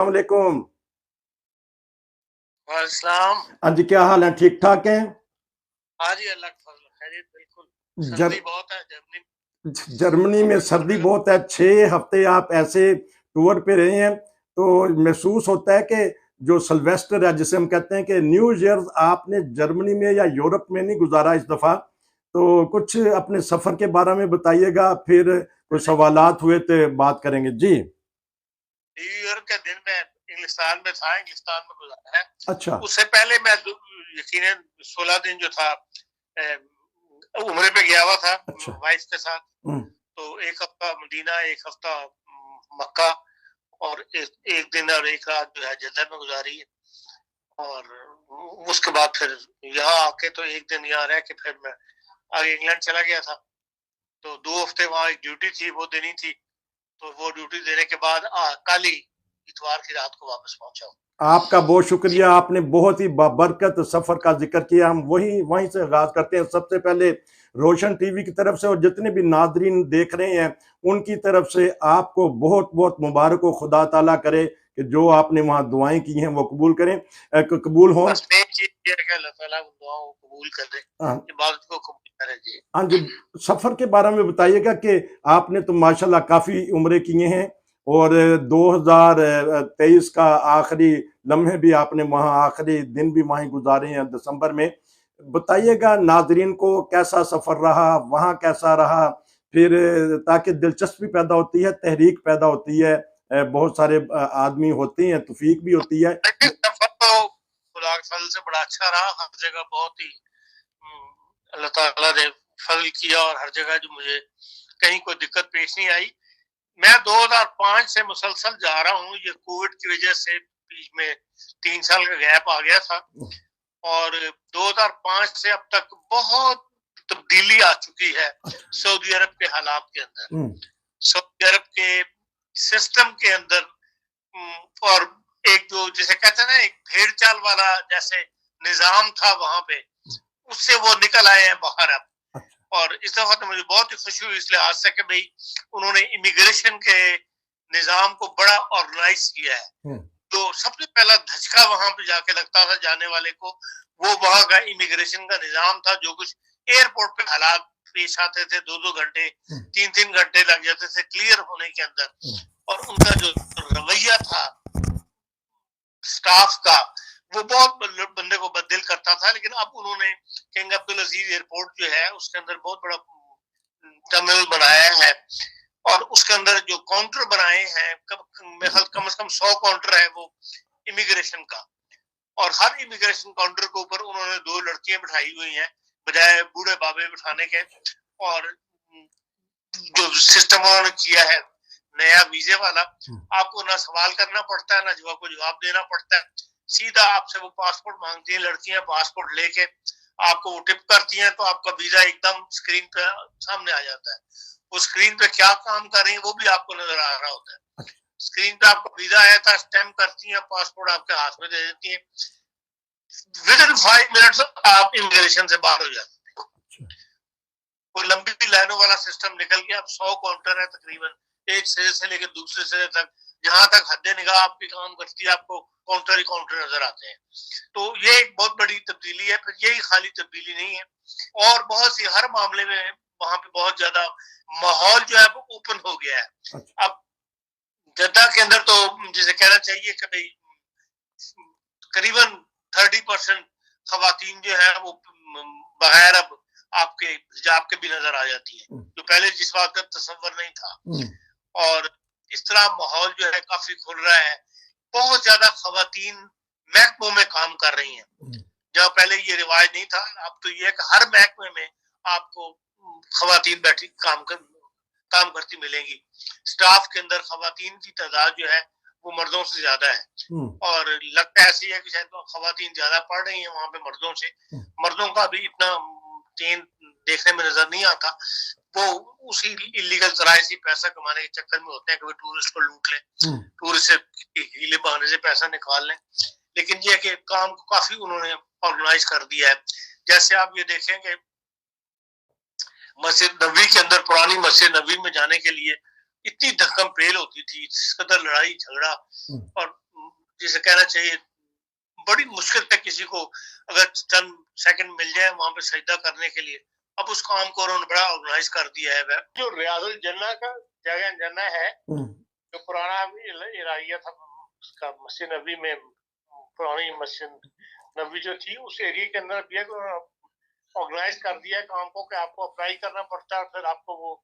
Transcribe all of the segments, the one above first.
السلام علیکم. السلام. ہاں جی، کیا حال ہے؟ ٹھیک ٹھاک ہیں؟ ہاں جی، اللہ کا فضل خیریت. بالکل سردی بہت ہے جرمنی میں سردی بہت ہے. 6 ہفتے آپ ایسے ٹور پہ رہے ہیں تو محسوس ہوتا ہے کہ جو سلویسٹر ہے جسے ہم کہتے ہیں کہ نیو ایئر آپ نے جرمنی میں یا یورپ میں نہیں گزارا اس دفعہ. تو کچھ اپنے سفر کے بارے میں بتائیے گا، پھر کوئی سوالات ہوئے تو بات کریں گے. جی، نیو ایئر کے دن میں انگلستان میں تھا، انگلستان میں گزارا ہے. اچھا. اس سے پہلے میں یقیناً 16 دن جو تھا عمرے پہ گیا ہوا تھا وائف کے ساتھ. تو ایک ہفتہ مدینہ، ایک ہفتہ مکہ، اور ایک دن اور ایک رات جو ہے جدہ میں گزاری ہے. اور اس کے بعد پھر یہاں آ کے تو ایک دن یہاں رہ کے پھر میں آگے انگلینڈ چلا گیا تھا. تو 2 ہفتے وہاں ایک ڈیوٹی تھی، وہ دینی تھی. تو وہ ڈیوٹی دینے کے بعد کل ہی اتوار کی رات کو واپس پہنچا ہوں. آپ کا بہت شکریہ، آپ نے بہت ہی بابرکت سفر کا ذکر کیا. ہم وہیں سے آغاز کرتے ہیں. سب سے پہلے روشن ٹی وی کی طرف سے اور جتنے بھی ناظرین دیکھ رہے ہیں ان کی طرف سے آپ کو بہت بہت مبارک ہو. خدا تعالیٰ کرے کہ جو آپ نے وہاں دعائیں کی ہیں وہ قبول ہوں. بس مین چیز یہ ہے کہ اللہ تعالیٰ دعاؤں کو قبول کر دے، عبادت کو قبول کرے. جی ہاں جی، سفر کے بارے میں بتائیے گا کہ آپ نے تو ماشاءاللہ کافی عمرے کیے ہیں اور 2023 کا آخری لمحے بھی آپ نے وہاں، آخری دن بھی وہیں گزارے ہیں دسمبر میں. بتائیے گا ناظرین کو کیسا سفر رہا، وہاں کیسا رہا، پھر تاکہ دلچسپی پیدا ہوتی ہے، تحریک پیدا ہوتی ہے. بہت سارے آدمی ہوتے ہیں، توفیق بھی ہوتی ہے. سفر تو خدا کے فضل سے بڑا اچھا رہا. ہر جگہ بہت ہی اللہ تعالیٰ نے فضل کیا اور ہر جگہ جو مجھے کہیں کوئی دقت پیش نہیں آئی. میں 2005 سے مسلسل جا رہا ہوں. یہ کووڈ کی وجہ سے بیچ میں 3 سال کا گیپ آ گیا تھا، اور 2005 سے اب تک بہت تبدیلی آ چکی ہے سعودی عرب کے حالات کے اندر، سعودی عرب کے سسٹم کے اندر. اور ایک جو جسے کہتے ہیں نا ایک بھیڑ چال والا جیسے نظام تھا وہاں پہ، اس سے وہ نکل آئے ہیں باہر اب. اور اس دفعہ تو مجھے بہت ہی خوشی ہوئی اس لحاظ سے کہ بھئی انہوں نے امیگریشن کے نظام کو بڑا آرگنائز کیا ہے. تو سب سے پہلا دھچکا وہاں پہ جا کے لگتا تھا جانے والے کو، وہ وہاں کا امیگریشن کا نظام تھا. جو کچھ ایئرپورٹ پہ حالات پیش آتے تھے، 2 گھنٹے 3 گھنٹے لگ جاتے تھے کلیئر ہونے کے اندر. اور ان کا جو رویہ تھا سٹاف کا وہ بہت بندے کو بدل کرتا تھا. لیکن اب انہوں نے کنگ عبدالعزیز ایئرپورٹ جو ہے اس کے اندر بہت بڑا ٹرمینل بنایا ہے، اور اس کے اندر جو کاؤنٹر بنائے ہیں کم از کم 100 کاؤنٹر ہے وہ امیگریشن کا. اور ہر امیگریشن کاؤنٹر کے اوپر انہوں نے 2 لڑکیاں بٹھائی ہوئی ہیں بجائے بوڑھے بابے بٹھانے کے. اور جو سسٹم انہوں نے کیا ہے نیا ویزے والا، آپ کو نہ سوال کرنا پڑتا ہے نہ جواب کو جواب دینا پڑتا ہے. سیدھا آپ سے وہ پاسپورٹ مانگتی ہیں لڑکیاں، پاسپورٹ لے کے آپ کو وہ ٹپ کرتی ہیں تو آپ کا ویزا ایک دم اسکرین پہ سامنے آ جاتا ہے. وہ اسکرین پہ کیا کام کر رہی ہیں وہ بھی آپ کو نظر آ رہا ہوتا ہے. اسکرین پہ آپ کا ویزا آیا تھا، اسٹیمپ کرتی ہیں، پاسپورٹ آپ کے ہاتھ میں دے دیتی ہیں. ودن 5 منٹس آپ امیگریشن سے باہر ہو جاتے ہیں. کوئی لمبی لائنوں والا سسٹم نکل گیا. اب 100 کاؤنٹر ہے تقریباً ایک سرے سے لے کے دوسرے سرے تک. جہاں تک حد نگاہ آپ کی کام کرتی ہے آپ کو کاؤنٹر ہی کاؤنٹر نظر آتے ہیں. تو یہ ایک بہت بڑی تبدیلی ہے. پھر یہی خالی تبدیلی نہیں ہے، اور بہت سی ہر معاملے میں وہاں پہ بہت زیادہ ماحول جو ہے وہ اوپن ہو گیا ہے. اب جدہ کے اندر تو جسے کہنا چاہیے کہ بھائی قریباً 30% خواتین جو ہیں وہ بغیر اب آپ کے حجاب کے بھی نظر آ جاتی ہیں، جو پہلے جس بات کا تصور نہیں تھا. اور اس طرح ماحول جو ہے کافی کھل رہا ہے. بہت زیادہ خواتین محکموں میں کام کر رہی ہیں، جہاں پہلے یہ رواج نہیں تھا. اب تو یہ ہے کہ ہر محکمے میں آپ کو خواتین بیٹھی کام کرتی ملیں گی. سٹاف کے اندر خواتین کی تعداد جو ہے وہ مردوں سے زیادہ ہے، اور لگتا ایسی ہے کہ شاید خواتین زیادہ پڑھ رہی ہیں وہاں پہ مردوں سے. مردوں کا بھی اتنا چین دیکھنے میں نظر نہیں آتا. وہ اسی ایلیگل ذرائع سے پیسہ کمانے کے چکر میں ہوتے ہیں کہ وہ ٹورسٹ کو لوٹ لیں، ٹورسٹ سے ہیلے بہانے سے پیسہ نکال لیں. لیکن یہ کہ کام کو کافی انہوں نے آرگنائز کر دیا ہے. جیسے آپ یہ دیکھیں کہ مسجد نبوی کے اندر، پرانی مسجد نبوی میں جانے کے لیے اتنی دھکم پیل ہوتی تھی، اس قدر لڑائی جھگڑا. اور جسے کہنا چاہیے بڑی مشکل ہے کسی کو اگر چند سیکنڈ مل جائے وہاں پہ سجدہ کرنے کے لیے. اب اس کام کو انہوں نے بڑا آرگنائز کر دیا ہے. جو ریاض الجنہ کا جگہ جنہ ہے جو پرانا ایریا تھا اس کا مسجد نبی میں پرانی مسجد نبی جو تھی اس ایریا کے اندر بھی آرگنائز کر دیا کام کو کہ آپ کو اپلائی کرنا پڑتا ہے پھر آپ کو وہ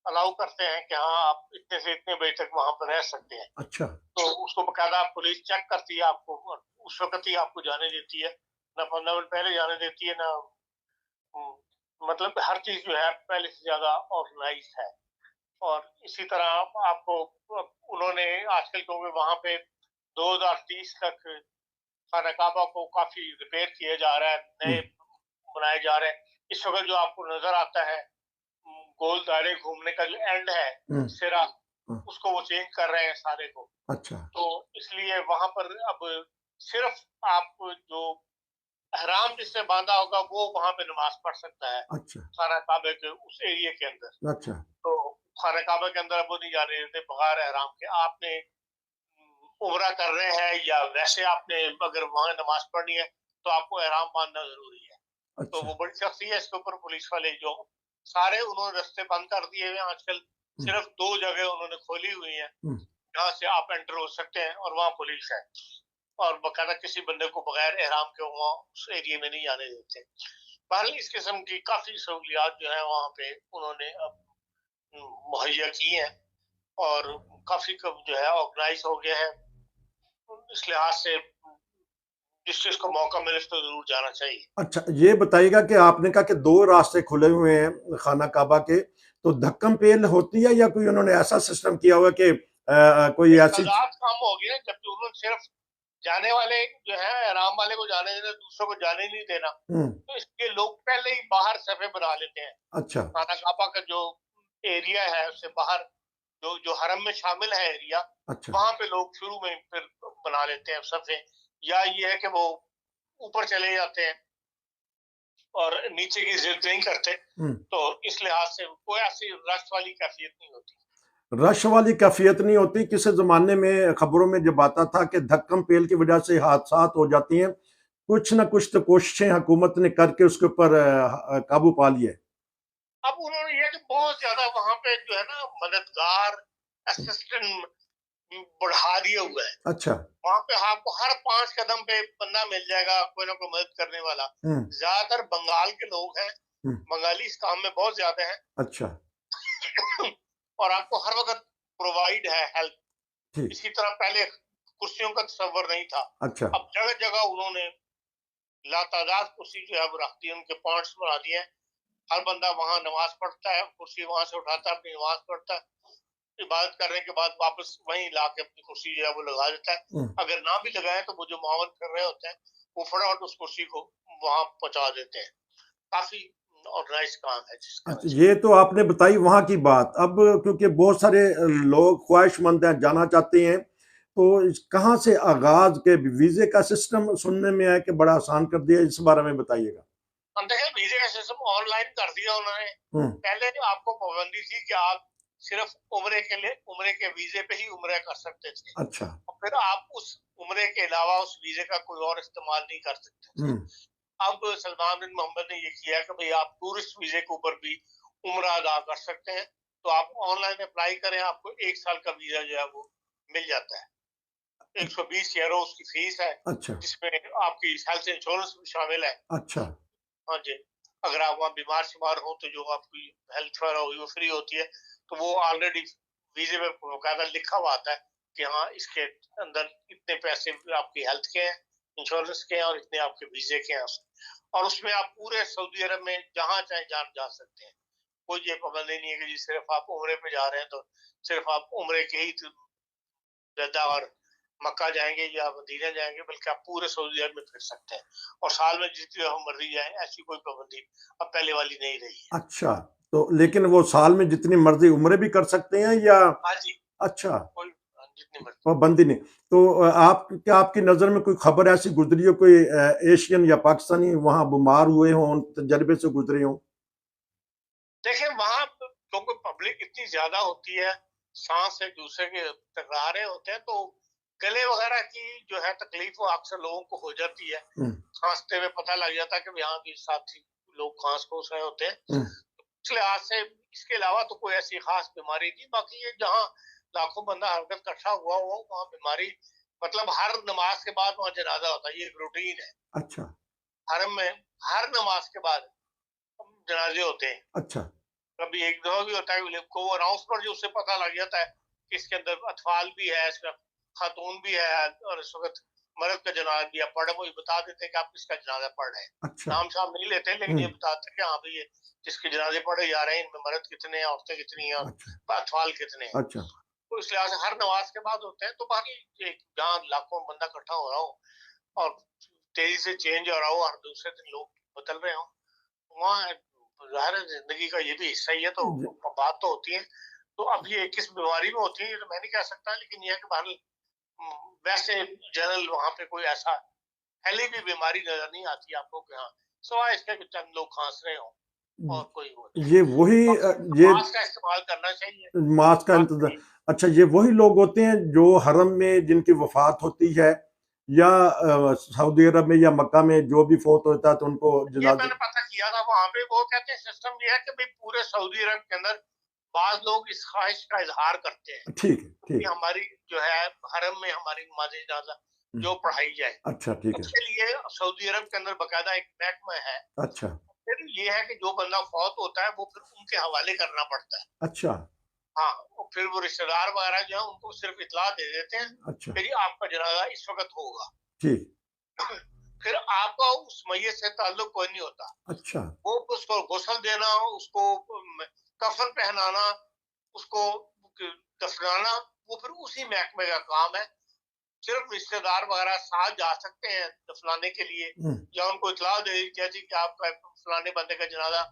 الاؤ کرتے ہیں کہ ہاں آپ اتنے سے اتنے بجے تک وہاں پر رہ سکتے ہیں. اچھا. تو اس کو باقاعدہ پولیس چیک کرتی ہے آپ کو اس وقت ہی آپ کو جانے دیتی ہے نہ 15 منٹ پہلے جانے دیتی ہے نہ مطلب ہر چیز جو ہے پہلے سے زیادہ آرگنائز ہے. اور اسی طرح آپ کو انہوں نے آج کل کیونکہ وہاں پہ 2030 تک خانہ کعبہ کو کافی ریپیئر کیا جا رہا ہے نئے بنائے جا رہے ہیں. اس وقت جو آپ کو نظر آتا ہے گول دائرے گھومنے کا جو اینڈ ہے سرا اس کو وہ چینج کر رہے ہیں سارے کو. اچھا. تو اس لیے وہاں پر اب صرف آپ جو احرام جس نے باندھا ہوگا وہ وہاں پہ نماز پڑھ سکتا ہے. اچھا. خانہ کعبے کے اس ایریے کے اندر. اچھا. تو خانہ کعبے کے اندر اب وہ نہیں جانے دیتے بغیر احرام کے. آپ نے عمرہ کر رہے ہیں یا ویسے آپ نے اگر وہاں نماز پڑھنی ہے تو آپ کو احرام باندھنا ضروری ہے. تو وہ بڑی سختی ہے اس کے اوپر. پولیس والے جو سارے انہوں نے رستے بند کر دیے ہوئے آج کل. صرف 2 جگہ انہوں نے کھولی ہوئی ہیں جہاں سے آپ انٹر ہو سکتے ہیں اور وہاں پولیس ہے اور باقاعدہ کسی بندے کو بغیر احرام کے وہاں اس ایریے میں نہیں جانے دیتے. بہرحال اس قسم کی کافی سہولیات جو ہیں وہاں پہ انہوں نے اب مہیا کی ہیں اور کافی جو ہے آرگنائز ہو گیا ہے. اس لحاظ سے جس چیز کو موقع ملے تو ضرور جانا چاہیے. اچھا یہ بتائیے گا کہ آپ نے کہا کہ 2 راستے کھلے ہوئے ہیں خانہ کعبہ کے تو دھکم پیل ہوتی ہے یا کوئی انہوں نے ایسا سسٹم کیا ہوا کہ کوئی ایسی کام ہو گیا جبکہ انہوں نے صرف جانے والے جو ہے احرام والے کو جانے دینا دوسروں کو جانے نہیں دینا تو اس کے لوگ پہلے ہی باہر صفے بنا لیتے ہیں. اچھا. خانہ کعبہ کا جو ایریا ہے اس سے باہر جو حرم میں شامل ہے ایریا اچھا. وہاں پہ لوگ شروع میں پھر بنا لیتے ہیں صفے یا یہ ہے کہ وہ اوپر چلے جاتے ہیں اور نیچے کی ضد نہیں کرتے. تو اس لحاظ سے کوئی ایسی رش والی کیفیت نہیں ہوتی. رش والی کیفیت نہیں ہوتی. کسی زمانے میں خبروں میں جب آتا تھا کہ دھکم پیل کی وجہ سے حادثات ہو جاتی ہیں کچھ نہ کچھ تو کوششیں حکومت نے کر کے اس کے اوپر قابو پا لیا ہے. اب انہوں نے یہ کہ بہت زیادہ وہاں پہ جو ہے نا مددگار اسسٹنٹ بڑھا دیا ہوا ہے. اچھا. وہاں پہ آپ کو ہر 5 قدم پہ بندہ مل جائے گا کوئی نہ کوئی مدد کرنے والا. زیادہ تر بنگال کے لوگ ہیں بنگالی اس کام میں بہت زیادہ ہیں. اچھا. اور آپ کو ہر وقت پرووائڈ ہے ہیلپ. اسی طرح پہلے کرسیوں کا تصور نہیں تھا. اچھا. اب جگہ جگہ انہوں نے لاتعداد کرسی جو ہے وہ رکھ دی ان کے پوائنٹس بنا دیے ہیں. ہر بندہ وہاں نماز پڑھتا ہے کرسی وہاں سے اٹھاتا ہے اپنی نماز پڑھتا ہے عبادت کرنے کے بعد واپس وہیں لا کے اپنی کرسی جو ہے وہ لگا دیتا ہے. اگر نہ بھی لگائے تو وہ جو معاون کر رہے ہوتے ہیں وہ فٹافٹ اس کرسی کو وہاں پہنچا دیتے ہیں. کافی آرگنائز کام ہے. یہ تو آپ نے بتائی وہاں کی بات. اب کیونکہ بہت سارے لوگ خواہش مند ہیں جانا چاہتے ہیں تو کہاں سے آغاز کے ویزے کا سسٹم سننے میں ہے کہ بڑا آسان کر دیا اس بارے میں بتائیے گا. دیکھیں ویزے کا سسٹم آن لائن کر دیا انہوں نے. پہلے آپ کو پابندی تھی کہ آپ صرف عمرے کے لیے عمرے کے ویزے پہ ہی عمرہ کر سکتے تھے. اچھا. پھر آپ اس عمرے کے علاوہ اس ویزے کا کوئی اور استعمال نہیں کر سکتے تھے. اب سلمان بن محمد نے یہ کیا کہ بھئی آپ ٹورسٹ ویزے کے اوپر بھی عمرہ ادا کر سکتے ہیں. تو آپ آن لائن اپلائی کریں آپ کو 1 سال کا ویزا جو ہے وہ مل جاتا ہے. 120 یورو اس کی فیس ہے. اچھا. جس میں آپ کی ہیلتھ انشورنس بھی شامل ہے. اچھا. ہاں جی. اگر آپ وہاں بیمار شمار ہو تو جو آپ کی ہیلتھ وغیرہ ہوگی وہ فری ہوتی ہے. تو وہ آلریڈی ویزے میں باقاعدہ لکھا ہوا آتا ہے کہ ہاں اس کے اندر اتنے پیسے آپ کی ہیلتھ کے ہیں انشورنس کے ہیں اور اتنے آپ کے ویزے کے ہیں. اور اس میں آپ پورے سعودی عرب میں جہاں چاہے جا سکتے ہیں. کوئی یہ پابندی نہیں ہے کہ جی صرف آپ عمرے پہ جا رہے ہیں تو صرف آپ عمرے کے ہی جدہ اور مکہ جائیں گے یا مدینہ جائیں گے بلکہ آپ پورے سعودی عرب میں پھر سکتے ہیں اور سال میں جتنی مرضی جائیں. ایسی کوئی پابندی اب پہلے والی نہیں رہی ہے. اچھا. تو لیکن وہ سال میں جتنی مرضی عمرے بھی کر سکتے ہیں یا ہاں جی. اچھا جتنی مرضی پابندی نہیں. تو آپ کی نظر میں کوئی خبر ایسی گزری ہو کوئی ایشین یا پاکستانی وہاں بیمار ہوئے ہوں تجربے سے گزرے ہوں؟ دیکھیں وہاں کیونکہ پبلک اتنی زیادہ ہوتی ہے سانس ایک دوسرے کے ٹکرا رہے ہوتے ہیں تو گلے وغیرہ کی جو ہے تکلیف وہ اکثر لوگوں کو ہو جاتی ہے, کھانستے ہوئے پتہ لگ جاتا ہے کہ یہاں بھی ساتھی لوگ کھانس پھونس رہے ہوتے ہیں. اس لحاظ سے اس کے علاوہ تو کوئی ایسی خاص بیماری نہیں. باقی یہ جہاں لاکھوں بندہ حرکت اکٹھا ہوا ہو وہاں بیماری, مطلب ہر نماز کے بعد وہاں جنازہ ہوتا ہے, یہ ایک روٹین ہے. اچھا. حرم میں ہر نماز کے بعد جنازے ہوتے ہیں. اچھا. کبھی ایک دفعہ بھی ہوتا ہے کو اناؤنسمنٹ جو اس سے پتہ لگ جاتا ہے کہ اس کے اندر اطفال بھی ہے, اس کا خاتون بھی ہے, اور اس وقت مرد کا جنازہ بھی ہے. پڑھ وہ بتا دیتے ہیں کہ آپ کس کا جنازہ پڑھ رہے ہیں. اچھا. نام شام نہیں لیتے لیکن یہ بتاتے ہیں کہ ہاں بھائی یہ جس کے جنازے پڑھے جا رہے ہیں ان میں مرد کتنے ہیں, عورتیں کتنی ہیں, اور اطفال کتنے ہیں. اچھا. تو اس لحاظ سے ہر نماز کے بعد ہوتے ہیں. تو باقی جہاں لاکھوں بندہ اکٹھا ہو رہا ہو اور تیزی سے چینج ہو رہا ہو, ہر دوسرے دن لوگ بدل رہے ہوں, وہاں ظاہر زندگی کا یہ بھی حصہ ہی ہے. تو بات تو ہوتی ہے. تو اب یہ کس بیماری میں ہوتی ہے یہ تو میں نہیں کہہ سکتا, لیکن یہ کہ بہرحال ویسے جنرل وہاں پہ کوئی ایسا پھیلی بھی بیماری نظر نہیں آتی آپ کو کہ ہاں سوائے اس کے کہ چند لوگ کھانس رہے ہوں اور کوئی یہ وہی یہ ماسک کا استعمال کرنا چاہیے, ماسک کا انتظام. اچھا, یہ وہی لوگ ہوتے ہیں جو حرم میں جن کی وفات ہوتی ہے یا سعودی عرب میں یا مکہ میں جو بھی فوت ہوتا ہے تو ان کو یہ میں نے پتہ کیا تھا وہاں پہ, وہ کہتے ہیں سسٹم یہ ہے کہ بھئی پورے سعودی عرب کے اندر بعض لوگ اس خواہش کا اظہار کرتے ہیں. ٹھیک ہے, ٹھیک ہے. ہماری جو ہے حرم میں ہماری نماز جنازہ جو پڑھائی جائے. اچھا, ٹھیک ہے. اس کے لیے سعودی عرب کے اندر باقاعدہ ایک محکمہ ہے. اچھا. پھر یہ ہے کہ جو بندہ فوت ہوتا ہے وہ پھر ان کے حوالے کرنا پڑتا ہے. اچھا. ہاں, پھر وہ رشتہ دار وغیرہ جو ہیں ان کو صرف اطلاع دے دیتے ہیں. اچھا. پھر آپ کا جنازہ اس وقت ہوگا. ٹھیک. پھر آپ کا اس میت سے تعلق کوئی نہیں ہوتا. اچھا. وہ اس کو غسل دینا, اس کو کفن پہنانا, اس کو دفنانا, وہ پھر اسی محکمے کا کام ہے. صرف رشتہ دار وغیرہ ساتھ جا سکتے ہیں دفنانے کے لیے, یا ان کو اطلاع دے دی جاتی کہ آپ کا فلانے بندے کا جنازہ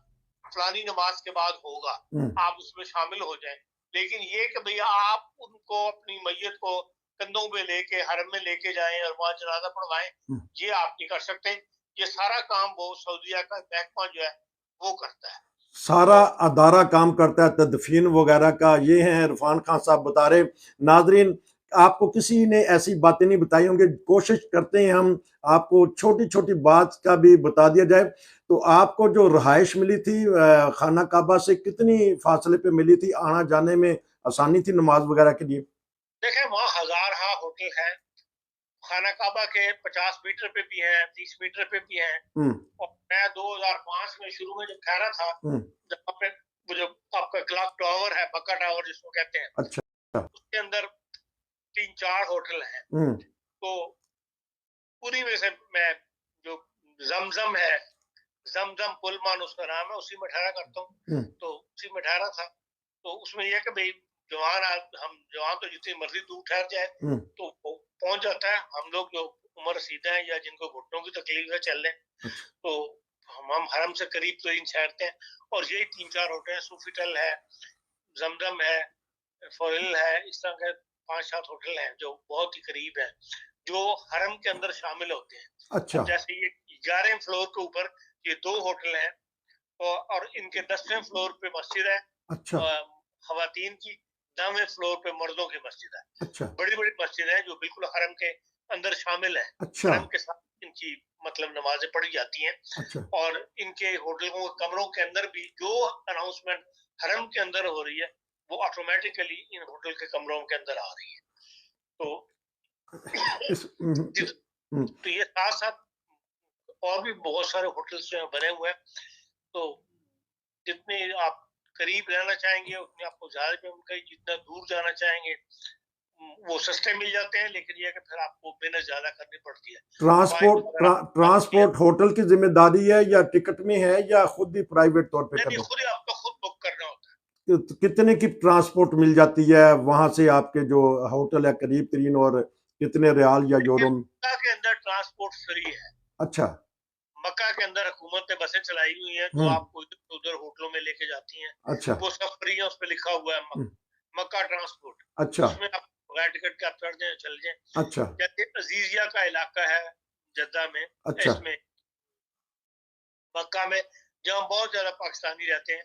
فلانی نماز کے بعد ہوگا, آپ اس میں شامل ہو جائیں. لیکن یہ کہ بھئی آپ ان کو اپنی میت کو کندھوں پہ لے کے حرم میں لے کے جائیں اور وہاں جنازہ پڑھوائیں, یہ آپ نہیں کر سکتے. یہ سارا کام وہ سعودیہ کا محکمہ جو ہے وہ کرتا ہے. سارا ادارہ کام کرتا ہے تدفین وغیرہ کا. یہ ہیں عرفان خان صاحب بتا رہے. ناظرین, آپ کو کسی نے ایسی باتیں نہیں بتائی ہوں گے, کوشش کرتے ہیں ہم آپ کو چھوٹی چھوٹی بات کا بھی بتا دیا جائے. تو آپ کو جو رہائش ملی تھی خانہ کعبہ سے کتنی فاصلے پہ ملی تھی, آنا جانے میں آسانی تھی نماز وغیرہ کے لیے؟ دیکھیں وہاں ہزارہ ہوٹل ہیں, خانہ کعبہ کے 50 میٹر پہ بھی ہیں, 30 میٹر پہ بھی ہیں. اور میں 2005 میں شروع میں جب ٹھہرا تھا, جہاں پہ وہ جو آپ کا کلاک ٹاور ہے, مکہ ٹاور جس کو کہتے ہیں, اچھا, اس کے اندر 3-4 ہوٹل ہیں. تو پوری میں سے میں جو زمزم ہے, زمزم پلمان اس کا نام ہے, اسی میں ٹھہرا کرتا ہوں. تو اسی میں ٹھہرا تھا. تو اس میں یہ کہ بھئی جوان تو جتنی مرضی دور ٹھہر جائے تو پہنچ جاتا ہے. ہم لوگ جو عمر رسیدہ ہیں یا جن کو گھٹنوں کی تکلیف ہے چل لیں, تو ہم حرم سے قریب ترین ٹھہرتے ہیں. اور یہی 3-4 ہوٹل ہیں, سوفیٹل ہے, زمزم ہے, فورل ہے, اس طرح کے 5-7 ہوٹل ہیں جو بہت ہی قریب ہیں, جو حرم کے اندر شامل ہوتے ہیں. اچھا. جیسے یہ 11 فلور کے اوپر یہ 2 ہوٹل ہیں, اور ان کے 10ویں فلور پہ مسجد ہے. اچھا. خواتین کی 9ویں فلور پہ مردوں کی مسجد ہے. اچھا. بڑی بڑی مسجد ہیں جو بالکل حرم کے اندر شامل ہیں. اچھا. حرم کے ساتھ ان کی مطلب نمازیں پڑھی جاتی ہیں. اچھا. اور ان کے ہوٹلوں کمروں کے اندر بھی جو اناؤنسمنٹ حرم کے اندر ہو رہی ہے وہ آٹومیٹیکلی ان ہوٹل کے کمروں کے اندر آ رہی ہے. تو یہ ساتھ ساتھ اور بھی بہت سارے ہوٹلس جو ہیں بنے ہوئے ہیں. تو جتنے آپ قریب رہنا چاہیں گے اتنے آپ کو زیادہ پہ ملے, جتنا دور جانا چاہیں گے وہ سستے مل جاتے ہیں, لیکن یہ کہ پھر آپ کو محنت زیادہ کرنی پڑتی ہے. ٹرانسپورٹ ہوٹل کی ذمہ داری ہے یا ٹکٹ میں ہے یا خود ہی پرائیویٹ طور پہ کرنا؟ خود ہی آپ کو خود بک کرنا ہوتا ہے. کتنے کی ٹرانسپورٹ مل جاتی ہے وہاں سے آپ کے جو ہوٹل ہے قریب ترین, اور کتنے ریال یا یورو؟ مکہ کے اندر ٹرانسپورٹ فری ہے. اچھا. مکہ کے اندر حکومت نے بسیں چلائی ہوئی ہیں جو آپ کو ادھر ہوٹلوں میں لے کے جاتی ہیں. اچھا. وہ سب فری ہیں, اس پہ لکھا ہوا ہے مکہ ٹرانسپورٹ. اچھا. اس میں آپ بغیر ٹکٹ کے آپ چڑھ جائیں چل جائیں. اچھا. جیسے عزیزیہ کا علاقہ ہے جدہ میں, اچھا. اس میں مکہ میں جہاں بہت زیادہ پاکستانی رہتے ہیں,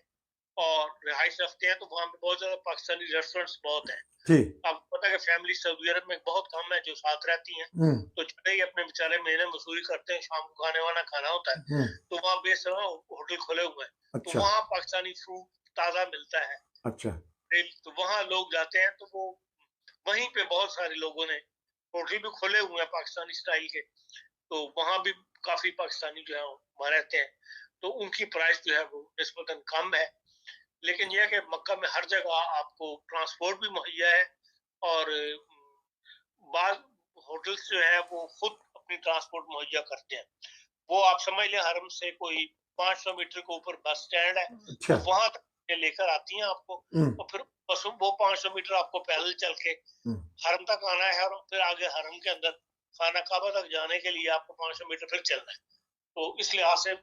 اور رہائش رکھتے ہیں تو وہاں پہ بہت زیادہ پاکستانی ریسٹورینٹس بہت ہیں. جی آپ کو پتا ہے کہ فیملی سعودی عرب میں بہت کم ہے جو ساتھ رہتی ہیں, ہوں تو چلے ہی اپنے بیچارے مہینے مزدوری کرتے ہیں, شام کو کھانے وانا کھانا ہوتا ہے, ہوں تو وہاں بے سوا ہوٹل کھلے ہوئے ہیں, تو اچھا وہاں پاکستانی فوڈ تازہ ملتا ہے, اچھا تو وہاں لوگ جاتے ہیں, تو وہ وہیں پہ بہت سارے لوگوں نے ہوٹل بھی کھولے ہوئے ہیں پاکستانی سٹائل کے, تو وہاں بھی کافی پاکستانی جو ہے وہاں رہتے ہیں, تو ان کی پرائس جو ہے وہ نسبتاً کم ہے. لیکن یہ کہ مکہ میں ہر جگہ آپ کو ٹرانسپورٹ بھی مہیا ہے, اور بعض ہوٹلس جو ہیں وہ خود اپنی ٹرانسپورٹ مہیا کرتے ہیں. وہ آپ سمجھ لیں حرم سے کوئی 500 میٹر کے اوپر بس سٹینڈ ہے, اچھا وہ وہاں تک لے کر آتی ہیں آپ کو, ہوں اور پھر بس وہ 500 میٹر آپ کو پیدل چل کے ہوں حرم تک آنا ہے, اور پھر آگے حرم کے اندر خانہ کعبہ تک جانے کے لیے آپ کو 500 میٹر پھر چلنا ہے. تو اس لحاظ سے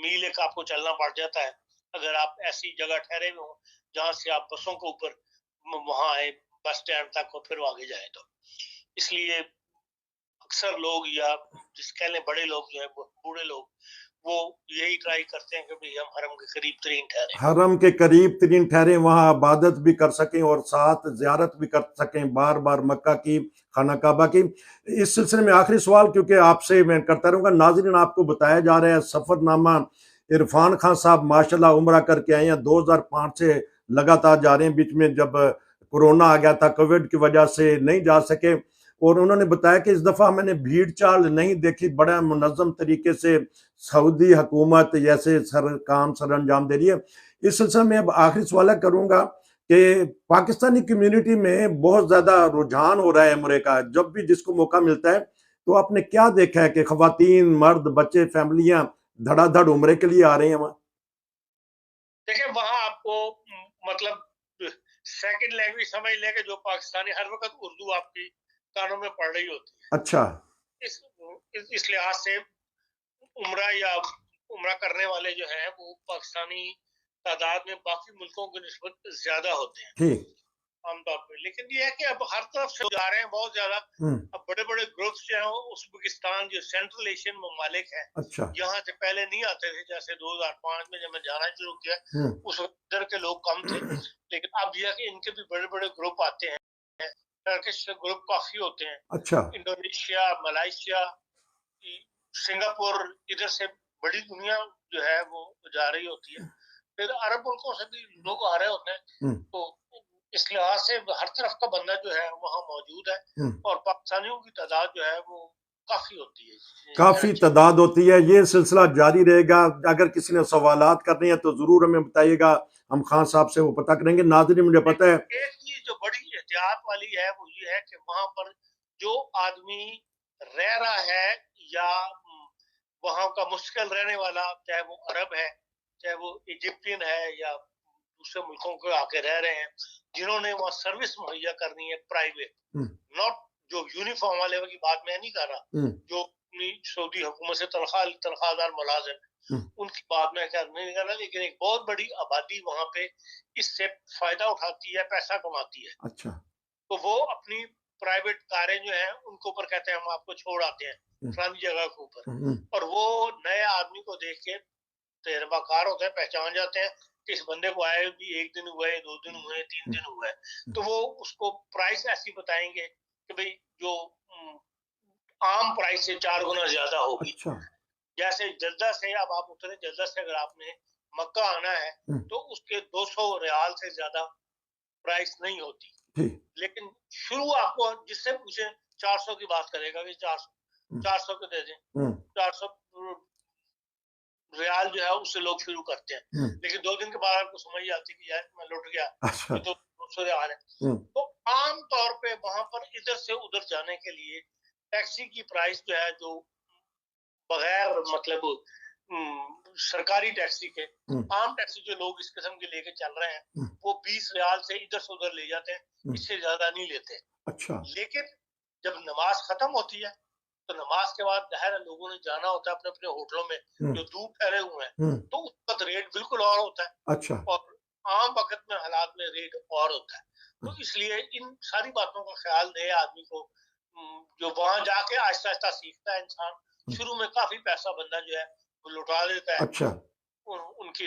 میل ایک آپ کو چلنا پڑ جاتا ہے اگر آپ ایسی جگہ ٹھہرے ہوئے ہوں جہاں سے آپ بسوں کے اوپر وہاں آئے بس اسٹینڈ تک اور پھر آگے جائیں. تو اس لیے اکثر لوگ یا جس کہہ لیں بڑے لوگ جو ہے بوڑھے لوگ وہ یہی ٹرائی کرتے ہیں کہ بھئی ہم حرم کے قریب ترین ٹھہریں, حرم کے قریب ترین ٹھہریں, وہاں عبادت بھی کر سکیں اور ساتھ زیارت بھی کر سکیں بار بار مکہ کی, خانہ کعبہ کی. اس سلسلے میں آخری سوال کیونکہ آپ سے میں کرتا رہوں گا, ناظرین آپ کو بتایا جا رہا ہے سفر نامہ عرفان خان صاحب ماشاءاللہ عمرہ کر کے آئے ہیں, 2005 سے لگاتار جا رہے ہیں, بیچ میں جب کورونا آ گیا تھا کووڈ کی وجہ سے نہیں جا سکے, اور انہوں نے بتایا کہ اس دفعہ میں نے بھیڑ چال نہیں دیکھی, بڑا منظم طریقے سے سعودی حکومت جیسے کام سر انجام دے رہی ہے. اس سلسلے میں اب آخری سوال کروں گا کہ پاکستانی کمیونٹی میں بہت زیادہ رجحان ہو رہا ہے عمرے کا, جب بھی جس کو موقع ملتا ہے, تو آپ نے کیا دیکھا ہے کہ خواتین مرد بچے فیملیاں دھڑا دھڑ عمرے کے لیے آ رہے ہیں وہاں؟ دیکھیں وہاں آپ کو مطلب سیکنڈ لینگویج سمجھ لیں کہ جو پاکستانی ہر وقت اردو آپ کی کانوں میں پڑ رہی ہوتی ہے. اچھا اس لحاظ سے عمرہ یا عمرہ کرنے والے جو ہیں وہ پاکستانی تعداد میں باقی ملکوں کی نسبت زیادہ ہوتے ہیں ٹھیک عام طور پہ. لیکن یہ ہے کہ اب ہر طرف سے جا رہے ہیں بہت زیادہ, اب بڑے بڑے گروپس جو ہیں ازبکستان جو سینٹرل ایشین ممالک ہیں اچھا یہاں سے پہلے نہیں آتے تھے, جیسے 2005 میں جب میں جانا شروع کیا اس وقت ادھر کے لوگ کم تھے, لیکن اب یہ کہ ان کے بھی بڑے بڑے گروپ آتے ہیں, ٹرکش گروپ کافی ہوتے ہیں, اچھا انڈونیشیا ملائیشیا سنگاپور ادھر سے بڑی دنیا جو ہے وہ جا رہی ہوتی ہے, پھر عرب ملکوں سے بھی لوگ آ رہے ہوتے ہیں. تو اس لحاظ سے ہر طرف کا بندہ جو ہے وہاں موجود ہے, اور پاکستانیوں کی تعداد جو ہے وہ کافی ہوتی ہے, کافی تعداد ہوتی ہے. یہ سلسلہ جاری رہے گا, اگر کسی نے سوالات کرنے ہیں تو ضرور ہمیں بتائیے گا, ہم خان صاحب سے وہ پتہ کریں گے. ناظرین مجھے پتہ ہے ایک چیز جو بڑی احتیاط والی ہے وہ یہ ہے کہ وہاں پر جو آدمی رہ رہا ہے یا وہاں کا مستقل رہنے والا, چاہے وہ عرب ہے چاہے وہ ایجپٹین ہے یا دوسرے ملکوں کے آ کے رہ رہے ہیں, جنہوں نے وہاں سروس مہیا کرنی ہے پرائیویٹ, ناٹ جو یونیفارم والے کی بات میں نہیں کر رہا, جو اپنی سعودی حکومت سے تنخواہ دار ملازم ان کی بات میں نہیں کر رہا, لیکن ایک بہت بڑی آبادی وہاں پہ اس سے فائدہ اٹھاتی ہے, پیسہ کماتی ہے. اچھا تو وہ اپنی پرائیویٹ کاریں جو ہیں ان کے اوپر کہتے ہیں ہم آپ کو چھوڑ آتے ہیں فلانی جگہ کے اوپر, اور وہ نئے آدمی کو دیکھ کے تجربہ کار ہوتے ہیں, پہچان جاتے ہیں کہ اس بندے کو آئے بھی 1 دن ہوا ہے 2 دن ہوئے 3 دن ہوا ہے, تو وہ اس کو پرائس ایسی بتائیں گے کہ بھئی جو عام پرائس سے 4 گنا زیادہ ہوگی. جیسے جدہ سے اب آپ اترے, جدہ سے اگر آپ نے مکہ آنا ہے تو اس کے 200 ریال سے زیادہ پرائس نہیں ہوتی, لیکن شروع آپ کو جس سے پوچھیں 400 کی بات کرے گا کہ 400 کے دے دیں, 400 ریال جو ہے اس سے لوگ شروع کرتے ہیں, لیکن 2 دن کے بعد آپ کو سمجھ آتی کہ یار میں لٹ گیا, یہ تو 200 ریال ہے. تو عام طور پہ وہاں پر ادھر سے ادھر جانے کے لیے ٹیکسی کی پرائس جو ہے جو بغیر مطلب سرکاری ٹیکسی کے عام ٹیکسی جو لوگ اس قسم کے لے کے چل رہے ہیں وہ 20 ریال سے ادھر سے ادھر لے جاتے ہیں, اس سے زیادہ نہیں لیتے. لیکن جب نماز ختم ہوتی ہے تو نماز کے بعد ظاہر لوگوں نے جانا ہوتا ہے اپنے اپنے ہوٹلوں میں جو دور ٹھہرے ہوئے ہیں, تو اس وقت ریٹ بالکل اور ہوتا ہے, اور عام وقت میں حالات میں ریٹ اور ہوتا ہے. تو اس لیے ان ساری باتوں کا خیال دے آدمی کو, جو وہاں جا کے آہستہ آہستہ سیکھتا ہے انسان, شروع میں کافی پیسہ بندہ جو ہے وہ لٹا دیتا ہے ان کی